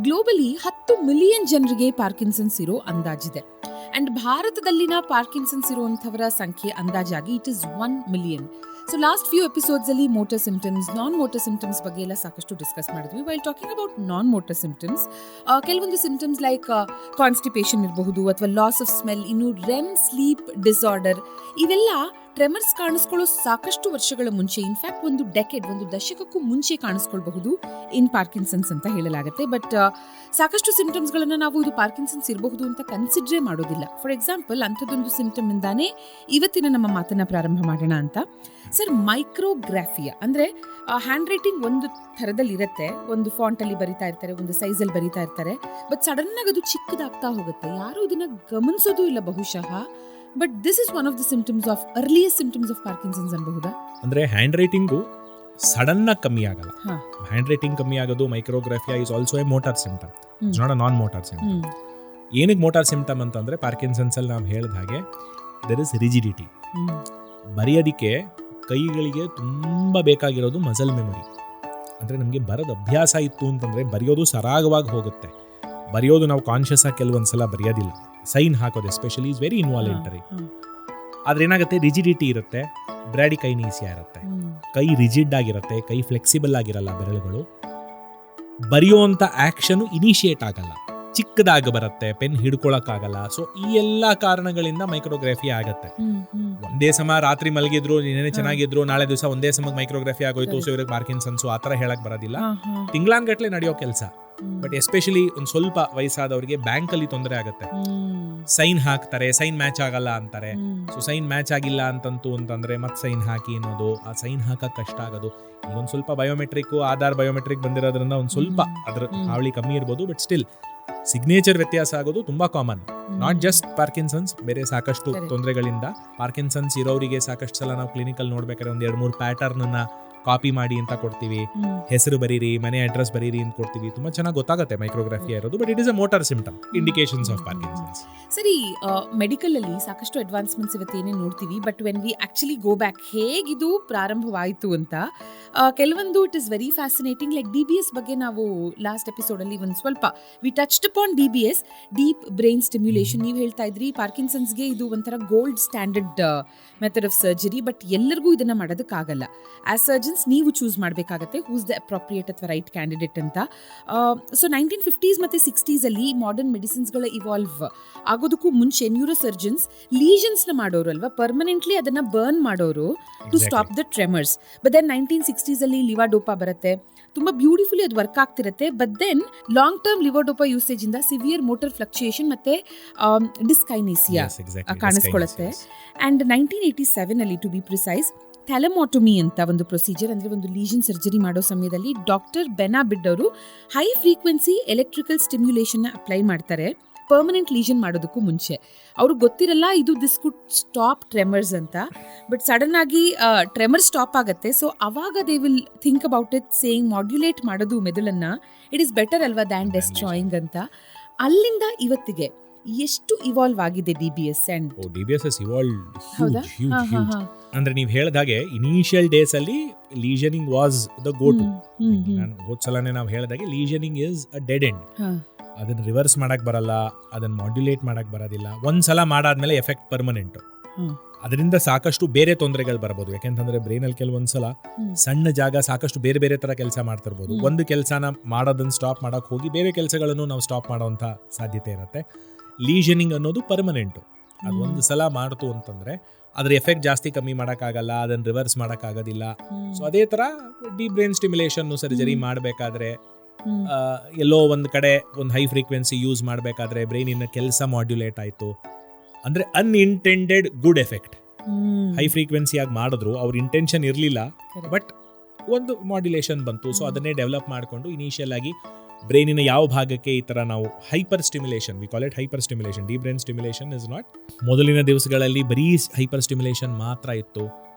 Globally 10 million ಜನರಿಗೆ Parkinson's ಇರೋ ಅಂದಾಜಿದೆ. And ಭಾರತದಲ್ಲಿನ ಪಾರ್ಕಿನ್ಸನ್ಸ್ ಇರುವಂಥವರ ಸಂಖ್ಯೆ ಅಂದಾಜಾಗಿ it is 1 million. So last few episodes ಅಲ್ಲಿ motor symptoms, non motor symptoms ಬಗ್ಗೆ ಎಲ್ಲ ಸಾಕಷ್ಟು ಡಿಸ್ಕಸ್ ಮಾಡಿದ್ವಿ. While talking about non motor symptoms, ಕೆಲವೊಂದು ಸಿಂಪ್ಟಮ್ಸ್ ಲೈಕ್ ಕಾನ್ಸ್ಟಿಪೇಷನ್ ಇರಬಹುದು ಅಥವಾ ಲಾಸ್ ಆಫ್ ಸ್ಮೆಲ್, ಇನ್ನು ರೆಮ್ ಸ್ಲೀಪ್ ಡಿಸಾರ್ಡರ್, ಇವೆಲ್ಲ ಟ್ರೆಮರ್ಸ್ ಕಾಣಿಸ್ಕೊಳ್ಳೋ ಸಾಕಷ್ಟು ವರ್ಷಗಳ ಮುಂಚೆ, ಇನ್ಫ್ಯಾಕ್ಟ್ ಒಂದು ದಶಕಕ್ಕೂ ಮುಂಚೆ ಕಾಣಿಸ್ಕೊಳ್ಬಹುದು ಇನ್ ಪಾರ್ಕಿನ್ಸನ್ಸ್ ಅಂತ ಹೇಳಲಾಗುತ್ತೆ. ಬಟ್ ಸಾಕಷ್ಟು ಸಿಂಪ್ಟಮ್ಸ್ಗಳನ್ನು ನಾವು ಇದು ಪಾರ್ಕಿನ್ಸನ್ಸ್ ಇರಬಹುದು ಅಂತ ಕನ್ಸಿಡರೇ ಮಾಡೋದಿಲ್ಲ. ಫಾರ್ ಎಕ್ಸಾಂಪಲ್, ಅಂಥದ್ದೊಂದು ಸಿಂಪ್ಟಮ್ ಇಂದಾನೇ ಇವತ್ತಿನ ನಮ್ಮ ಮಾತನ್ನ ಪ್ರಾರಂಭ ಮಾಡೋಣ ಅಂತ. ಸರ್, ಮೈಕ್ರೋಗ್ರಾಫಿಯಾ ಅಂದರೆ ಹ್ಯಾಂಡ್ ರೈಟಿಂಗ್ ಒಂದು ಥರದಲ್ಲಿ ಇರುತ್ತೆ, ಒಂದು ಫಾಂಟ್ ಅಲ್ಲಿ ಬರಿತಾ ಇರ್ತಾರೆ, ಒಂದು ಸೈಜಲ್ಲಿ ಬರಿತಾ ಇರ್ತಾರೆ, ಬಟ್ ಸಡನ್ ಆಗಿ ಅದು ಚಿಕ್ಕದಾಗ್ತಾ ಹೋಗುತ್ತೆ. ಯಾರು ಇದನ್ನ ಗಮನಿಸೋದು ಇಲ್ಲ ಬಹುಶಃ. But this is one of the symptoms of earliest symptoms of Parkinson's ಅನ್ಬಹುದಾ? ಅಂದ್ರೆ ಹ್ಯಾಂಡ್ ರೈಟಿಂಗು ಸಡನ್ ಆಗಿ ಕಮ್ಮಿ ಆಗಲ್ಲ. ಹ್ಯಾಂಡ್ ರೈಟಿಂಗ್ ಕಮ್ಮಿ ಆಗೋದು, micrographia is also a motor symptom, it's not a non motor symptom. ಏನಕ್ಕೆ ಮೋಟಾರ್ ಸಿಂಪ್ಟಮ್ ಅಂತಂದ್ರೆ, Parkinson's ಅಲ್ಲಿ ನಾವು ಹೇಳಿದ ಹಾಗೆ ದೇರ್ ಇಸ್ ರಿಜಿಡಿಟಿ. ಬರೆಯೋದಿಕ್ಕೆ ಕೈಗಳಿಗೆ ತುಂಬ ಬೇಕಾಗಿರೋದು ಮಸಲ್ ಮೆಮೊರಿ. ಅಂದರೆ ನಮಗೆ ಬರೋದು ಅಭ್ಯಾಸ ಇತ್ತು ಅಂತಂದರೆ ಬರೆಯೋದು ಸರಾಗವಾಗಿ ಹೋಗುತ್ತೆ. ಬರೆಯೋದು ನಾವು ಕಾನ್ಷಿಯಸ್ ಆಗಿ ಕೆಲವೊಂದು ಸಲ ಬರೆಯೋದಿಲ್ಲ. ಸೈನ್ ಹಾಕೋದು ಎಸ್ಪೆಷಲಿ ಇಸ್ ವೆರಿ ಇನ್ವಾಲಂಟರಿ. ಆದ್ರೆ ಏನಾಗುತ್ತೆ, ರಿಜಿಡಿಟಿ ಇರುತ್ತೆ, ಬ್ರಾಡಿಕೈನೀಸಿಯಾ ಇರುತ್ತೆ, ಕೈ ರಿಜಿಡ್ ಆಗಿರುತ್ತೆ, ಕೈ ಫ್ಲೆಕ್ಸಿಬಲ್ ಆಗಿರಲ್ಲ ಬೆರಳುಗಳು. ಬರೆಯುವಂಥ ಆ್ಯಕ್ಷನು ಇನಿಷಿಯೇಟ್ ಆಗಲ್ಲ, ಚಿಕ್ಕದಾಗಿ ಬರುತ್ತೆ, ಪೆನ್ ಹಿಡ್ಕೊಳಕ್ಕಾಗಲ್ಲ. ಸೊ ಈ ಎಲ್ಲ ಕಾರಣಗಳಿಂದ ಮೈಕ್ರೋಗ್ರಾಫಿ ಆಗತ್ತೆ. ಒಂದೇ ಸಮ ರಾತ್ರಿ ಮಲಗಿದ್ರು, ನೆನೆ ಚೆನ್ನಾಗಿದ್ರು, ನಾಳೆ ದಿವಸ ಒಂದೇ ಸಮ ಮೈಕ್ರೋಗ್ರಾಫಿ ಆಗೋಯ್ತು, ಸೊ ಇವ್ರಿಗೆ ಪಾರ್ಕಿನ್ಸನ್ಸು ಆ ಥರ ಹೇಳಕ್ ಬರೋದಿಲ್ಲ. ತಿಂಗಳಾನ್ಗಟ್ಲೆ ನಡೆಯೋ ಕೆಲಸ. ಬಟ್ ಎಸ್ಪೆಷಲಿ ಒಂದು ಸ್ವಲ್ಪ ವಯಸ್ಸಾದವ್ರಿಗೆ ಬ್ಯಾಂಕಲ್ಲಿ ತೊಂದರೆ ಆಗುತ್ತೆ. ಸೈನ್ ಹಾಕ್ತಾರೆ, ಸೈನ್ ಮ್ಯಾಚ್ ಆಗಲ್ಲ ಅಂತಾರೆ. ಸೊ ಸೈನ್ ಮ್ಯಾಚ್ ಆಗಿಲ್ಲ ಅಂತಂದ್ರೆ ಮತ್ತೆ ಸೈನ್ ಹಾಕಿ ಅನ್ನೋದು, ಆ ಸೈನ್ ಹಾಕಕ್ ಕಷ್ಟ ಆಗೋದು. ಈಗ ಒಂದು ಸ್ವಲ್ಪ ಬಯೋಮೆಟ್ರಿಕ್, ಆಧಾರ್ ಬಯೋಮೆಟ್ರಿಕ್ ಬಂದಿರೋದ್ರಿಂದ ಒಂದು ಸ್ವಲ್ಪ ಅದ್ರ ಹಾವಳಿ ಕಮ್ಮಿ ಇರ್ಬೋದು. ಬಟ್ ಸ್ಟಿಲ್ ಸಿಗ್ನೇಚರ್ ವ್ಯತ್ಯಾಸ ಆಗೋದು ತುಂಬಾ ಕಾಮನ್. ನಾಟ್ ಜಸ್ಟ್ ಪಾರ್ಕಿನ್ಸನ್ಸ್, ಬೇರೆ ಸಾಕಷ್ಟು ತೊಂದರೆಗಳಿಂದ. ಪಾರ್ಕಿನ್ಸನ್ಸ್ ಇರೋರಿಗೆ ಸಾಕಷ್ಟು ಸಲ ನಾವು ಕ್ಲಿನಿಕಲ್ಲಿ ನೋಡ್ಬೇಕಾದ್ರೆ 1-2-3 ಪ್ಯಾಟರ್ನ್ ಅನ್ನ ಕಾಪಿ ಮಾಡಿ ಅಂತ ಕೊಡ್ತೀವಿ. ಹೆಸರು ಬರೀರಿ, ಮನೆ ಅಡ್ರೆಸ್ ಬರೀರಿ ಅಂತ ಕೊಡ್ತೀವಿ. ತುಂಬಾ ಚೆನ್ನಾಗಿ ಗೊತ್ತಾಗುತ್ತೆ ಮೈಕ್ರೋಗ್ರಾಫಿಯಾ ಇರೋದು. But it is a motor symptom, indications of Parkinson's. ಸರಿ, ಮೆಡಿಕಲ್ ಅಲ್ಲಿ ಸಾಕಷ್ಟು ಅಡ್ವಾನ್ಸ್ಮೆಂಟ್ಸ್ ಇವತ್ತೇನೇ ನೋಡ್ತೀವಿ. But when we actually go back, ಹೇಗಿದು ಪ್ರಾರಂಭವಾಯಿತು ಅಂತ ಕೆಲವೊಂದು it is very fascinating. Like DBS ಬಗ್ಗೆ ನಾವು ಲಾಸ್ಟ್ ಎಪಿಸೋಡ್ ಅಲ್ಲಿ ಒಂದು ಸ್ವಲ್ಪ we touched upon DBS, deep brain stimulation. ನೀವು ಹೇಳ್ತಾ ಇದ್ರಿ ಪಾರ್ಕಿನ್ಸನ್ಸ್ಗೆ ಇದು ಒಂಥರ gold standard method of surgery. But ಎಲ್ಲರಿಗೂ ಇದನ್ನ ಮಾಡೋದಕ್ಕಾಗಲ್ಲ. ಆಸ್ ಸರ್ಜನ್ಸ್ ನೀವು ಚೂಸ್ ಮಾಡಬೇಕಾಗತ್ತೆ ಹೂಸ್ ದ ಅಪ್ರೋಪ್ರಿಯೇಟ್ ಅಥವಾ ರೈಟ್ ಕ್ಯಾಂಡಿಡೇಟ್ ಅಂತ. ಸೊ 1950s ಮತ್ತೆ 60s ಅಲ್ಲಿ ಮಾಡರ್ನ್ ಮೆಡಿಸಿನ್ಸ್ಗಳ ಇವಾಲ್ವ್ ಆಗೋದಕ್ಕೂ ಮುಂಚೆ ನ್ಯೂರೋ ಸರ್ಜನ್ಸ್ ಲೀಷನ್ಸ್ನ ಮಾಡೋರು ಅಲ್ವಾ, ಪರ್ಮನೆಂಟ್ಲಿ ಅದನ್ನ ಬರ್ನ್ ಮಾಡೋರು to stop the tremors. But then 1960s ಅಲ್ಲಿ ಲಿವಾಡೋಪಾ ಬರುತ್ತೆ, ತುಂಬಾ ಬ್ಯೂಟಿಫುಲಿ ಅದು ವರ್ಕ್ ಆಗ್ತಿರುತ್ತೆ. But then long term levodopa usage ಇಂದ ಸಿವಿಯರ್ ಮೋಟರ್ ಫ್ಲಕ್ಚುಯೇಷನ್ ಮತ್ತೆ ಡಿಸ್ಕೈನೇಸಿಯಾ ಕಾಣಿಸ್ಕೊಳ್ಳುತ್ತೆ. ಅಂಡ್ 1987 ಅಲ್ಲಿ ಟು ಬಿ ಪ್ರಿಸೈಸ್, ಥ್ಯಾಲಮಾಟೊಮಿ ಅಂತ ಒಂದು ಪ್ರೊಸೀಜರ್, ಅಂದರೆ ಒಂದು ಲೀಷನ್ ಸರ್ಜರಿ ಮಾಡೋ ಸಮಯದಲ್ಲಿ ಡಾಕ್ಟರ್ ಬೆನಾಬಿಡ್ ಅವರು high frequency electrical stimulation apply ಮಾಡ್ತಾರೆ ಪರ್ಮನೆಂಟ್ ಲೀಷನ್ ಮಾಡೋದಕ್ಕೂ ಮುಂಚೆ. ಅವ್ರಿಗೆ ಗೊತ್ತಿರಲ್ಲ ಇದು ದಿಸ್ ಕುಡ್ ಸ್ಟಾಪ್ ಟ್ರೆಮರ್ಸ್ ಅಂತ. ಬಟ್ ಸಡನ್ ಆಗಿ ಟ್ರೆಮರ್ ಸ್ಟಾಪ್ ಆಗುತ್ತೆ. ಸೊ ಅವಾಗ they will think about it, saying modulate ಮಾಡೋದು ಮೆದುಳನ್ನ, ಇಟ್ ಇಸ್ ಬೆಟರ್ ಅಲ್ವಾ ದ್ಯಾನ್ ಡೆಸ್ಟ್ರಾಯಿಂಗ್ ಅಂತ. ಅಲ್ಲಿಂದ ಇವತ್ತಿಗೆ ಎಷ್ಟು ಇವಾಲ್ವ್ ಆಗಿದೆ DBS? And DBS has evolved huge. ಅಂದ್ರೆ ನೀವು ಹೇಳಿದ ಹಾಗೆ ಇನಿಷಿಯಲ್ ಡೇಸ್ ಅಲ್ಲಿ ಲೀಷನಿಂಗ್ ವಾಸ್ ದ ಗೋ ಟು. ನಾನು ಹೋದ್ಸಲನೇ ನಾವು ಹೇಳಿದಾಗೆ ಲೀಷನಿಂಗ್ ಇಸ್ ಅ ಡೆಡ್ ಎಂಡ್. ಅದನ್ನ ರಿವರ್ಸ್ ಮಾಡಕ್ ಬರಲ್ಲ, ಅದನ್ನ ಮಾಡ್ಯುಲೇಟ್ ಮಾಡಕ್ ಬರೋದಿಲ್ಲ. ಒಂದ್ಸಲ ಮಾಡಾದ್ಮೇಲೆ ಎಫೆಕ್ಟ್ ಪರ್ಮನೆಂಟ್. ಅದರಿಂದ ಸಾಕಷ್ಟು ಬೇರೆ ತೊಂದರೆಗಳು ಬರ್ಬೋದು. ಯಾಕೆಂತಂದ್ರೆ ಬ್ರೈನ್ ಅಲ್ಲಿ ಕೆಲವೊಂದ್ಸಲ ಸಣ್ಣ ಜಾಗ ಸಾಕಷ್ಟು ಬೇರೆ ಬೇರೆ ತರ ಕೆಲಸ ಮಾಡ್ತಿರ್ಬೋದು. ಒಂದು ಕೆಲಸನ ಮಾಡೋದನ್ನ ಸ್ಟಾಪ್ ಮಾಡಕ್ ಹೋಗಿ ಬೇರೆ ಕೆಲಸಗಳನ್ನು ನಾವು ಸ್ಟಾಪ್ ಮಾಡೋಂಥ ಸಾಧ್ಯತೆ ಇರುತ್ತೆ. ಲೀಷನಿಂಗ್ ಅನ್ನೋದು ಪರ್ಮನೆಂಟು. ಅದು ಒಂದು ಸಲ ಮಾಡ್ತು ಅಂತಂದ್ರೆ ಅದ್ರ ಎಫೆಕ್ಟ್ ಜಾಸ್ತಿ ಕಮ್ಮಿ ಮಾಡೋಕ್ಕಾಗಲ್ಲ, ಅದನ್ನ ರಿವರ್ಸ್ ಮಾಡೋಕ್ಕಾಗೋದಿಲ್ಲ. ಸೊ ಅದೇ ತರ ಡೀಪ್ ಬ್ರೈನ್ ಸ್ಟಿಮ್ಯುಲೇಷನ್ ಸರ್ಜರಿ ಮಾಡಬೇಕಾದ್ರೆ ಎಲ್ಲೋ ಒಂದು ಕಡೆ ಒಂದು ಹೈ ಫ್ರೀಕ್ವೆನ್ಸಿ ಯೂಸ್ ಮಾಡಬೇಕಾದ್ರೆ ಬ್ರೈನಿನ ಕೆಲಸ ಮಾಡ್ಯುಲೇಟ್ ಆಯಿತು ಅಂದರೆ ಅನ್ಇಂಟೆಂಡೆಡ್ ಗುಡ್ ಎಫೆಕ್ಟ್. ಹೈ ಫ್ರೀಕ್ವೆನ್ಸಿಯಾಗಿ ಮಾಡಿದ್ರು, ಅವ್ರ ಇಂಟೆನ್ಷನ್ ಇರಲಿಲ್ಲ, ಬಟ್ ಒಂದು ಮಾಡ್ಯುಲೇಷನ್ ಬಂತು. ಸೊ ಅದನ್ನೇ ಡೆವಲಪ್ ಮಾಡಿಕೊಂಡು ಇನಿಷಿಯಲ್ ಆಗಿ ಬ್ರೈನಿನ ಯಾವ ಭಾಗಕ್ಕೆ ಈ ಥರ ನಾವು hyper stimulation, we call it hyper stimulation. Deep brain stimulation is not. ಮೊದಲಿನ ದಿವಸಗಳಲ್ಲಿ ಬರೀ ಹೈಪರ್ ಸ್ಟಿಮ್ಯುಲೇಷನ್ ಮಾತ್ರ ಇತ್ತು.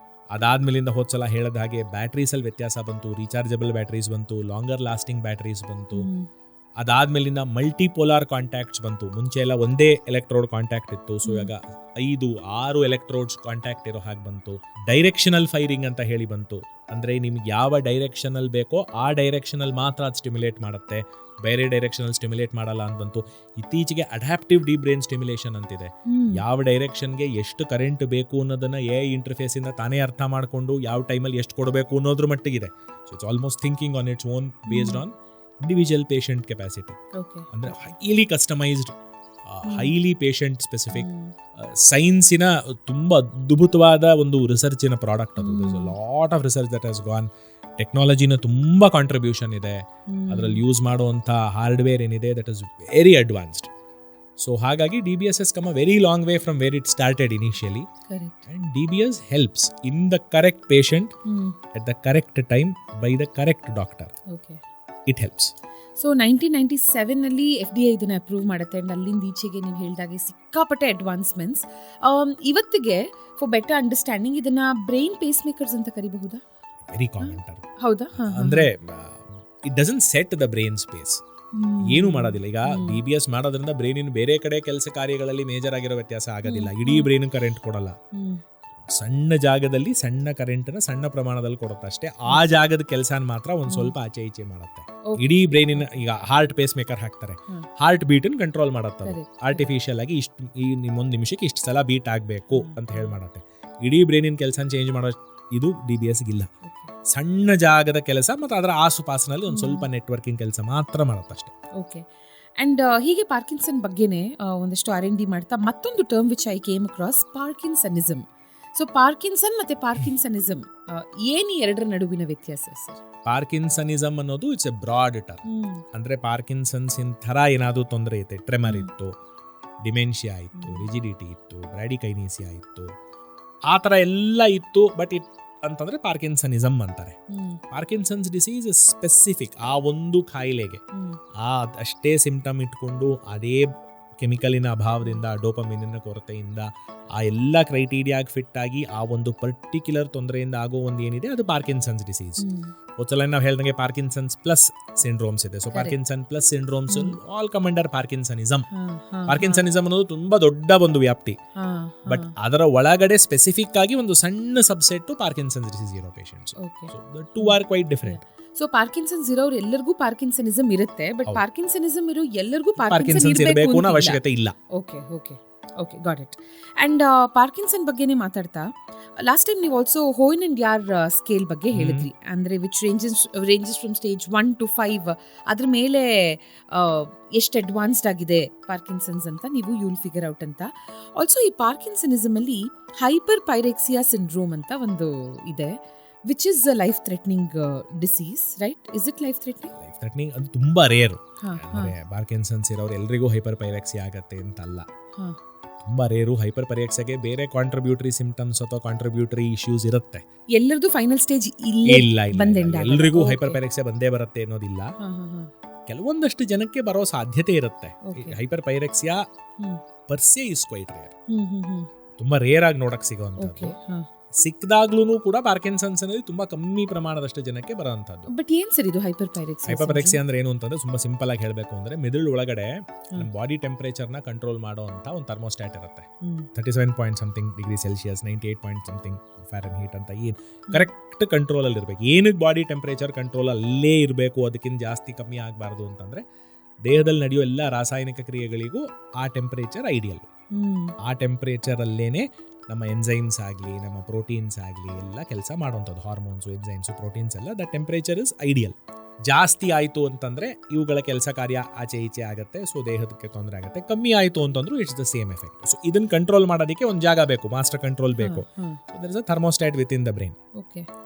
ಅದಾದ್ಮೇಲಿಂದ ಹೋದ್ಸಲ ಹೇಳಿದ ಹಾಗೆ ಬ್ಯಾಟ್ರೀಸಲ್ಲಿ ವ್ಯತ್ಯಾಸ ಬಂತು, ರೀಚಾರ್ಜಬಲ್ ಬ್ಯಾಟ್ರೀಸ್ ಬಂತು, ಲಾಂಗರ್ ಲಾಸ್ಟಿಂಗ್ ಬ್ಯಾಟ್ರೀಸ್ ಬಂತು. ಅದಾದ್ಮೇಲಿಂದ ಮಲ್ಟಿಪೋಲಾರ್ ಕಾಂಟ್ಯಾಕ್ಟ್ಸ್ ಬಂತು. ಮುಂಚೆ ಎಲ್ಲ ಒಂದೇ ಎಲೆಕ್ಟ್ರೋಡ್ ಕಾಂಟ್ಯಾಕ್ಟ್ ಇತ್ತು, ಸೊ ಇವಾಗ 5-6 ಎಲೆಕ್ಟ್ರೋಡ್ಸ್ ಕಾಂಟ್ಯಾಕ್ಟ್ ಇರೋ ಹಾಗೆ ಬಂತು. ಡೈರೆಕ್ಷನಲ್ ಫೈರಿಂಗ್ ಅಂತ ಹೇಳಿ ಬಂತು. ಅಂದರೆ ನಿಮ್ಗೆ ಯಾವ ಡೈರೆಕ್ಷನಲ್ಲಿ ಬೇಕೋ ಆ ಡೈರೆಕ್ಷನಲ್ಲಿ ಮಾತ್ರ ಅದು ಸ್ಟಿಮ್ಯುಲೇಟ್ ಮಾಡುತ್ತೆ. ಬೇರೆ ಡೈರೆಕ್ಷನಲ್ಲಿ ಸ್ಟಿಮ್ಯುಲೇಟ್ ಮಾಡಲ್ಲ ಅಂತ ಬಂತು. ಇತ್ತೀಚೆಗೆ ಅಡ್ಯಾಪ್ಟಿವ್ ಡೀಪ್ ಬ್ರೈನ್ ಸ್ಟಿಮ್ಯುಲೇಷನ್ ಅಂತಿದೆ. ಯಾವ ಡೈರೆಕ್ಷನ್ಗೆ ಎಷ್ಟು ಕರೆಂಟ್ ಬೇಕು ಅನ್ನೋದನ್ನ AI ಇಂಟರ್ಫೇಸಿಂದ ತಾನೇ ಅರ್ಥ ಮಾಡಿಕೊಂಡು ಯಾವ ಟೈಮಲ್ಲಿ ಎಷ್ಟು ಕೊಡಬೇಕು ಅನ್ನೋದ್ರ ಮಟ್ಟಿಗಿದೆ. So it's almost thinking on its own based on individual patient capacity. ಅಂದರೆ highly customized, highly patient specific, ಸೈನ್ಸಿನ ತುಂಬ ಅದ್ಭುತವಾದ ಒಂದು ರಿಸರ್ಚಿನ ಪ್ರಾಡಕ್ಟ್ ಅದು. Lot of research that has gone. ಟೆಕ್ನಾಲಜಿನ ತುಂಬ ಕಾಂಟ್ರಿಬ್ಯೂಷನ್ ಇದೆ ಅದರಲ್ಲಿ. ಯೂಸ್ ಮಾಡುವಂಥ ಹಾರ್ಡ್ವೇರ್ ಏನಿದೆ that is very advanced. So ಹಾಗಾಗಿ DBS come a very long way from where it started initially. And DBS helps in the correct patient at the correct time by the correct doctor. It helps. So 1997 FDA ಇದನ್ನ approve ಮಾಡುತ್ತೆ. And ಅಲ್ಲಿಂದ ಈಚೆಗೆ ನೀವು ಹೇಳಿದಾಗೆ ಸಿಕ್ಕಾಪಟ್ಟೆ advancements. ಇವತ್ತಿಗೆ for better understanding ಇದನ್ನ brain pacemakers ಅಂತ ಕರಿಬಹುದಾ? Very common term. ಹೌದಾ? ಅಂದ್ರೆ it doesn't set the brain space. ಏನು ಮಾಡೋದಿಲ್ಲ. ಈಗ DBS ಮಾಡೋದ್ರಿಂದ ಬ್ರೈನಿನ ಬೇರೆ ಕಡೆ ಕೆಲಸ ಕಾರ್ಯಗಳಲ್ಲಿ ಮೇಜರ್ ಆಗಿರೋ ವ್ಯತ್ಯಾಸ ಆಗೋದಿಲ್ಲ. ಇಡೀ ಬ್ರೈನ್ ಕರೆಂಟ್ ಕೊಡಲ್ಲ. ಸಣ್ಣ ಜಾಗದಲ್ಲಿ ಸಣ್ಣ ಕರೆಂಟ್ನ ಸಣ್ಣ ಪ್ರಮಾಣದಲ್ಲಿ ಕೊಡುತ್ತೆ ಅಷ್ಟೇ. ಆ ಜಾಗದ ಕೆಲಸನ ಮಾತ್ರ ಒಂದ್ ಸ್ವಲ್ಪ ಆಚೆ ಈಚೆ ಮಾಡುತ್ತೆ. ಇಡೀ ಬ್ರೈನಿನ ಈಗ ಹಾರ್ಟ್ ಪೇಸ್ ಮೇಕರ್ ಹಾಕ್ತಾರೆ, ಹಾರ್ಟ್ ಬೀಟನ್ ಕಂಟ್ರೋಲ್ ಮಾಡುತ್ತೆ ಆರ್ಟಿಫಿಷಿಯಲ್ ಆಗಿ. ಇಷ್ಟು ಈ ಒಂದ್ ನಿಮಿಷಕ್ಕೆ ಇಷ್ಟು ಸಲ ಬೀಟ್ ಆಗಬೇಕು ಅಂತ ಹೇಳಿ ಮಾಡುತ್ತೆ. ಇಡೀ ಬ್ರೈನಿನ ಕೆಲಸ ಚೇಂಜ್ ಮಾಡೋ ಇದು DBS ಗಿಲ್ಲ. ಸಣ್ಣ ಜಾಗದ ಕೆಲಸ ಮತ್ತು ಅದರ ಆಸುಪಾಸಿನಲ್ಲಿ ಒಂದು ಸ್ವಲ್ಪ ನೆಟ್ವರ್ಕಿಂಗ್ ಕೆಲಸ ಮಾತ್ರ ಮಾಡುತ್ತೆ ಅಷ್ಟೇ. ಓಕೆ. ಆ್ಯಂಡ್ ಹೀಗೆ ಪಾರ್ಕಿನ್ಸನ್ ಬಗ್ಗೆನೇ ಒಂದಷ್ಟು R&D ಮಾಡ್ತಾ ಮತ್ತೊಂದು term which I came across, Parkinsonism. So Parkinson ಮತ್ತೆ ಪಾರ್ಕಿನ್ಸನಿಸಮ್ ಏನು ಎರಡರ ನಡುವಿನ ವ್ಯತ್ಯಾಸ ಸರ್? ಪಾರ್ಕಿನ್ಸನಿಸಮ್ ಅನ್ನೋದು ಇಟ್ಸ್ ಎ ಬ್ರಾಡ್ ಟರ್ಮ್. ಅಂದ್ರೆ ಪಾರ್ಕಿನ್ಸನ್ಸ್ ಥರ ಏನಾದರೂ ತೊಂದರೆ ಐತೆ, ಟ್ರೆಮರ್ ಇತ್ತು, ಡಿಮೆನ್ಷಿಯಾ ಇತ್ತು, ರಿಜಿಡಿಟಿ ಇತ್ತು, ಬ್ರಾಡಿಕೈನೇಸಿಯಾ ಇತ್ತು, ಆ ಥರ ಎಲ್ಲ ಇತ್ತು. ಬಟ್ ಅಂತಂದ್ರೆ ಪಾರ್ಕಿನ್ಸನಿಸಮ್ ಅಂತಾರೆ. ಪಾರ್ಕಿನ್ಸನ್ಸ್ ಡಿಸೀಸ್ ಸ್ಪೆಸಿಫಿಕ್ ಆ ಒಂದು ಕಾಯಿಲೆಗೆ ಅಷ್ಟೇ ಸಿಂಪ್ಟಮ್ ಇಟ್ಕೊಂಡು ಅದೇ ಕೆಮಿಕಲಿನ ಅಭಾವದಿಂದ, ಡೋಪಮಿನ್ನ ಕೊರತೆಯಿಂದ, ಆ ಎಲ್ಲ ಕ್ರೈಟೀರಿಯಾಗೆ ಫಿಟ್ ಆಗಿ ಆ ಒಂದು ಪರ್ಟಿಕ್ಯುಲರ್ ತೊಂದರೆಯಿಂದ ಆಗೋ ಒಂದು ಏನಿದೆ ಅದು ಪಾರ್ಕಿನ್ಸನ್ಸ್ ಡಿಸೀಸ್. ಒಂದ್ಸಲ ನಾವು ಹೇಳ್ದಂಗೆ ಪಾರ್ಕಿನ್ಸನ್ಸ್ ಪ್ಲಸ್ ಸಿಂಡ್ರೋಮ್ಸ್ ಇದೆ. So Parkinson plus syndromes all come under Parkinsonism. Parkinsonism ಅನ್ನೋದು ತುಂಬಾ ದೊಡ್ಡ ಒಂದು ವ್ಯಾಪ್ತಿ. ಬಟ್ ಅದರ ಒಳಗಡೆ ಸ್ಪೆಸಿಫಿಕ್ ಆಗಿ ಒಂದು ಸಣ್ಣ ಸಬ್ಸೆಟ್ ಪಾರ್ಕಿನ್ಸನ್ಸ್ ಡಿಸೀಸ್ ಇರೋ patients. So the two are quite different. So Parkinson's ಇರೋರು ಎಲ್ಲರಿಗೂ ಪಾರ್ಕಿನ್ಸನಿಸಮ್ ಇರುತ್ತೆ, ಬಟ್ ಪಾರ್ಕಿನ್ಸನಿಸಮ್ ಇರೋ ಎಲ್ಲರಿಗೂ ಪಾರ್ಕಿನ್ಸನ್ಸ್ ಇರಬೇಕು ಅನ್ನೋ ಅವಶ್ಯಕತೆ ಇಲ್ಲ. Okay okay okay, got it. And Parkinson ಬಗ್ಗೆನೇ ಮಾತಾಡ್ತಾ, ಲಾಸ್ಟ್ ಟೈಮ್ ನೀವು ಆಲ್ಸೋ ಹೋಯ್ನ್ ಅಂಡ್ ಯಾರ್ ಸ್ಕೇಲ್ ಬಗ್ಗೆ ಹೇಳಿದ್ರಿ. ಅಂದರೆ which ranges from stage 1 to 5, ಅದ್ರ ಮೇಲೆ ಎಷ್ಟು ಅಡ್ವಾನ್ಸ್ಡ್ ಆಗಿದೆ ಪಾರ್ಕಿನ್ಸನ್ಸ್ ಅಂತ ನೀವು ಯುಲ್ ಫಿಗರ್ ಔಟ್ ಅಂತ. ಆಲ್ಸೋ ಈ ಪಾರ್ಕಿನ್ಸನಿಸಮ್ ಅಲ್ಲಿ ಹೈಪರ್ ಪೈರೆಕ್ಸಿಯಾ ಸಿಂಡ್ರೋಮ್ ಅಂತ ಒಂದು ಇದೆ, which is a life threatening disease, right? Is it life threatening? Life threatening ಅದು ತುಂಬಾ ರೇರ್. ಅಂದ್ರೆ ಪಾರ್ಕಿನ್ಸನ್ಸ್ ಇರೋರು ಎಲ್ರಿಗೂ ಹೈಪರ್ ಪೈರೆಕ್ಸಿಯಾ ಆಗತ್ತೆ ಅಂತಲ್ಲ, ತುಂಬಾ ರೇರು. ಹೈಪರ್ ಪೈರೆಕ್ಸಿಯಾಗೆ ಬೇರೆ ಕಾಂಟ್ರಿಬ್ಯೂಟರಿ ಸಿಂಪ್ಟಮ್ಸ್ ಅಥವಾ ಕಾಂಟ್ರಿಬ್ಯೂಟರಿ ಇಶ್ಯೂಸ್ ಇರುತ್ತೆ. ಎಲ್ಲರದು ಫೈನಲ್ ಸ್ಟೇಜ್ ಇಲ್ಲ, ಎಲ್ರಿಗೂ ಹೈಪರ್ ಪೈರೆಕ್ಸಿಯಾ ಬಂದೇ ಬರುತ್ತೆ ಅನ್ನೋದಿಲ್ಲ. ಕೆಲವೊಂದಷ್ಟು ಜನಕ್ಕೆ ಬರೋ ಸಾಧ್ಯತೆ ಇರುತ್ತೆ. Hyperpyrexia per se is quite rare, ತುಂಬಾ ರೇರ್ ಆಗಿ ನೋಡಕ್ ಸಿಗೋವಂಥದ್ದು. ಸಿಕ್ಕದಾಗ್ಲೂ ಕೂಡ ಪಾರ್ಕಿನ್ಸನ್ಸ್ అనేది ತುಂಬಾ ಕಮ್ಮಿ ಪ್ರಮಾಣದಷ್ಟು ಜನಕ್ಕೆ ಬರೋಂಥದ್ದು. ಬಟ್ ಏನ್ ಸರ್ ಇದು ಹೈಪರ್ ಪೈರೆಕ್ಸಿಯಾ? ಹೈಪರ್ ಪೈರೆಕ್ಸಿಯಾ ಅಂದ್ರೆ ಏನು ಅಂತಂದ್ರೆ ತುಂಬಾ ಸಿಂಪಲ್ ಆಗಿ ಹೇಳಬೇಕು ಅಂದ್ರೆ ಮೆದುಳು ಒಳಗಡೆ ನಮ್ಮ ಬಾಡಿ ಟೆಂಪರೇಚರ್ ನ ಕಂಟ್ರೋಲ್ ಮಾಡೋ ಅಂತ ಒಂದು ಥರ್ಮೋಸ್ಟಾಟ್ ಇರುತ್ತೆ. 37 point something degree Celsius, 98 point something Fahrenheit ಅಂತ ಏನು ಕರೆಕ್ಟ್ ಕಂಟ್ರೋಲ್ ಅಲ್ಲಿ ಇರಬೇಕು. ಏನಕ್ಕೆ ಬಾಡಿ ಟೆಂಪರೇಚರ್ ಕಂಟ್ರೋಲ್ ಅಲ್ಲೇ ಇರಬೇಕು, ಅದಕ್ಕಿಂತ ಜಾಸ್ತಿ ಕಮ್ಮಿ ಆಗಬಾರ್ದು ಅಂತಂದ್ರೆ ದೇಹದಲ್ಲಿ ನಡೆಯೋ ಎಲ್ಲ ರಾಸಾಯನಿಕ ಕ್ರಿಯೆಗಳಿಗೂ ಆ ಟೆಂಪರೇಚರ್ ಐಡಿಯಲ್. ಆ ಟೆಂಪರೇಚರ್ ಅಲ್ಲೇನೆ ನಮ್ಮ ಎನ್ಸೈಮ್ಸ್ ಆಗಲಿ, ನಮ್ಮ ಪ್ರೋಟೀನ್ಸ್ ಆಗಲಿ ಎಲ್ಲ ಕೆಲಸ ಮಾಡುವಂಥದ್ದು. ಹಾರ್ಮೋನ್ಸು, ಎನ್ಸೈಮ್ಸು, ಪ್ರೋಟೀನ್ಸ್ ಎಲ್ಲ ದ ಟೆಂಪರೇಚರ್ ಇಸ್ ಐಡಿಯಲ್. ಜಾಸ್ತಿ ಆಯಿತು ಅಂತಂದರೆ ಇವುಗಳ ಕೆಲಸ ಕಾರ್ಯ ಆಚೆ ಈಚೆ ಆಗುತ್ತೆ, ಸೊ ದೇಹಕ್ಕೆ ತೊಂದರೆ ಆಗುತ್ತೆ. ಕಮ್ಮಿ ಆಯಿತು ಅಂತಂದ್ರೂ it's the same effect. So ಇದನ್ನು ಕಂಟ್ರೋಲ್ ಮಾಡೋದಕ್ಕೆ ಒಂದು ಜಾಗ ಬೇಕು, ಮಾಸ್ಟರ್ ಕಂಟ್ರೋಲ್ ಬೇಕು. So there is a thermostat with in the brain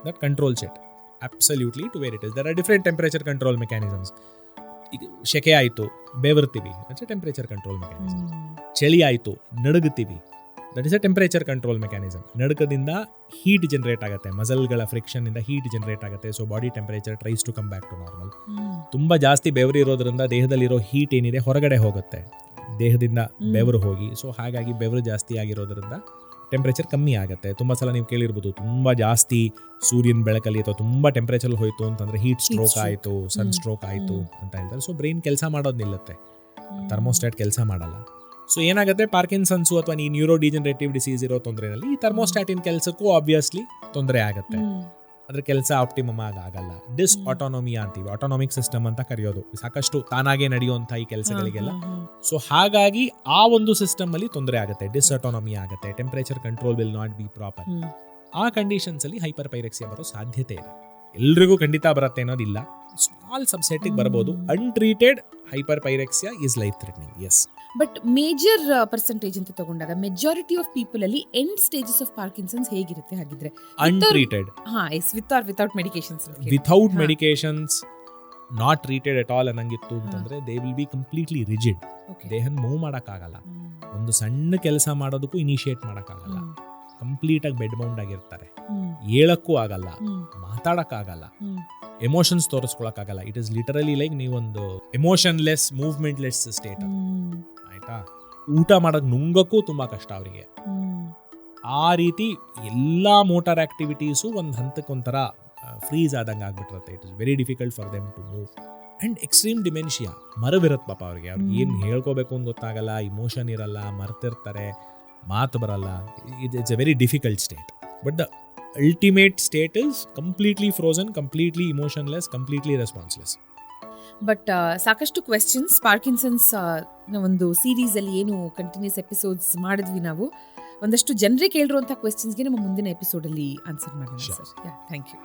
that controls it absolutely to where it is. There are different temperature control mechanisms. ಈಗ ಶೆಕೆ ಆಯಿತು ಬೆವರ್ತೀವಿ, that's a temperature control mechanism. ಚಳಿ ಆಯಿತು ನಡುಗುತ್ತೀವಿ, that is a temperature control mechanism. ನಡುಕದಿಂದ heat generate ಆಗುತ್ತೆ, ಮಸಲ್ಗಳ ಫ್ರಿಕ್ಷನ್ ಇಂದ ಹೀಟ್ ಜನರೇಟ್ ಆಗುತ್ತೆ. So body temperature tries to come back to normal. ತುಂಬ ಜಾಸ್ತಿ ಬೆವರು ಇರೋದ್ರಿಂದ ದೇಹದಲ್ಲಿರೋ ಹೀಟ್ ಏನಿದೆ ಹೊರಗಡೆ ಹೋಗುತ್ತೆ, ದೇಹದಿಂದ ಬೆವರು ಹೋಗಿ. ಸೊ ಹಾಗಾಗಿ ಬೆವರು ಜಾಸ್ತಿ ಆಗಿರೋದ್ರಿಂದ ಟೆಂಪರೇಚರ್ ಕಮ್ಮಿ ಆಗುತ್ತೆ. ತುಂಬ ಸಲ ನೀವು ಕೇಳಿರ್ಬೋದು, ತುಂಬ ಜಾಸ್ತಿ ಸೂರ್ಯನ ಬೆಳಕಲ್ಲಿ ಅಥವಾ ತುಂಬ ಟೆಂಪರೇಚರ್ ಹೋಯ್ತು ಅಂತಂದ್ರೆ ಹೀಟ್ ಸ್ಟ್ರೋಕ್ ಆಯಿತು, ಸನ್ ಸ್ಟ್ರೋಕ್ ಆಯಿತು ಅಂತ ಹೇಳ್ತಾರೆ. ಸೊ ಬ್ರೈನ್ ಕೆಲಸ ಮಾಡೋದು ನಿಲ್ಲುತ್ತೆ, ಥರ್ಮೋಸ್ಟಾಟ್ ಕೆಲಸ ಮಾಡಲ್ಲ. ಸೊ ಏನಾಗುತ್ತೆ, ಪಾರ್ಕಿನ್ಸನ್ಸು ಅಥವಾ ಈ ನ್ಯೂರೋ ಡಿಜನರೇಟಿವ್ ಡಿಸೀಸ್ ಇರೋ ತೊಂದರೆನಲ್ಲಿ ಈ ಥರ್ಮೋಸ್ಟಾಟಿನ್ ಕೆಲಸಕ್ಕೂ ಆಬ್ವಿಯಸ್ಲಿ ತೊಂದರೆ ಆಗುತ್ತೆ. ಅದ್ರ ಕೆಲಸ ಆಪ್ಟಿಮಮ್ ಆಗಲ್ಲ. ಆಟೋನೋಮಿಯಾ ಅಂತೀವಿ, ಆಟೋನಾಮಿಕ್ ಸಿಸ್ಟಮ್ ಅಂತ ಕರೆಯೋದು, ಸಾಕಷ್ಟು ತಾನಾಗೆ ನಡೆಯುವಂಥ ಈ ಕೆಲಸಗಳಿಗೆಲ್ಲ. ಸೊ ಹಾಗಾಗಿ ಆ ಒಂದು ಸಿಸ್ಟಮ್ ಅಲ್ಲಿ ತೊಂದರೆ ಆಗುತ್ತೆ, ಡಿಸ್ಆಟೋನಮಿ ಆಗುತ್ತೆ, temperature control will not be proper. ಆ ಕಂಡೀಷನ್ಸ್ ಅಲ್ಲಿ ಹೈಪರ್ ಪೈರೆಕ್ಸಿಯಾ ಬರೋ ಸಾಧ್ಯತೆ ಇದೆ. ಎಲ್ರಿಗೂ ಖಂಡಿತ ಬರುತ್ತೆ ಅನ್ನೋದಿಲ್ಲ, ಸ್ಮಾಲ್ ಸಬ್ಸೆಟ್ಗೆ ಬರಬಹುದು. Untreated hyper pyrexia is life threatening, yes. But major percentage ಅಂತ ತಗೊಂಡಾಗ ಮೆಜಾರಿಟಿ ಆಫ್ ಪೀಪಲ್ ಅಲ್ಲಿ ಎಂಡ್ ಸ್ಟೇಜಸ್ ಆಫ್ ಪಾರ್ಕಿನ್ಸನ್ಸ್ ಹೇಗಿರುತ್ತೆ ಹಾಗಿದ್ರೆ? Untreated, without medications, without medications, not treated at all ಅನ್ನಂಗಿತ್ತು ಅಂತಂದ್ರೆ they will be completely rigid. ದೇಹನ್ move ಮಾಡೋಕ್ಕಾಗಲ್ಲ, ಒಂದು ಸಣ್ಣ ಕೆಲಸ ಮಾಡೋದಕ್ಕೂ ಇನಿಷಿಯೇಟ್ ಮಾಡೋಕ್ಕಾಗಲ್ಲ, ಕಂಪ್ಲೀಟ್ ಆಗಿ ಬೆಡ್ ಬೌಂಡ್ ಆಗಿರ್ತಾರೆ, ಹೇಳಕ್ಕೂ ಆಗಲ್ಲ, ಮಾತಾಡಕ್ಕಾಗಲ್ಲ, ಎಮೋಷನ್ಸ್ ತೋರಿಸ್ಕೊಳಕ್ಕಾಗಲ್ಲ. ಇಟ್ ಇಸ್ ಲಿಟರಲಿ ಲೈಕ್ ನೀವೊಂದು ಎಮೋಷನ್ಲೆಸ್, ಮೂವ್ಮೆಂಟ್ಲೆಸ್ ಸ್ಟೇಟ್. ಆಯ್ತಾ, ಊಟ ಮಾಡೋಕೆ ನುಂಗಕ್ಕೂ ತುಂಬಾ ಕಷ್ಟ ಅವರಿಗೆ. ಆ ರೀತಿ ಎಲ್ಲಾ ಮೋಟಾರ್ ಆಕ್ಟಿವಿಟೀಸು ಒಂದು ಹಂತಕ್ಕೊಂಥರ ಫ್ರೀಸ್ ಆದಂಗೆ ಆಗ್ಬಿಟ್ಟಿರುತ್ತೆ. It is very difficult for them to move. And extreme dementia, ಮರವಿರುತ್ತೆ ಪಾಪ ಅವ್ರಿಗೆ. ಅವ್ರಿಗೆ ಏನು ಹೇಳ್ಕೋಬೇಕು ಅಂತ ಗೊತ್ತಾಗಲ್ಲ, ಇಮೋಷನ್ ಇರಲ್ಲ, ಮರ್ತಿರ್ತಾರೆ, ಮಾತು ಬರಲ್ಲ. It's a very difficult state. But the ultimate state is completely frozen, completely emotionless, completely responseless. But ಸಾಕಷ್ಟು ಕ್ವೆಶ್ಚನ್ಸ್ ಪಾರ್ಕಿನ್ಸನ್ಸ್ ಒಂದು ಸೀರೀಸ್ ಅಲ್ಲಿ ಏನು ಕಂಟಿನ್ಯೂಸ್ ಎಪಿಸೋಡ್ಸ್ ಮಾಡಿದ್ವಿ ನಾವು, ಒಂದಷ್ಟು ಜನರಿಗೆ ಕೇಳಿರುವಂಥ ಕ್ವೆಶ್ಚನ್ಸ್ಗೆ ನಮ್ಮ ಮುಂದಿನ ಎಪಿಸೋಡಲ್ಲಿ ಆನ್ಸರ್ ಮಾಡೋಣ ಸರ್. Thank you.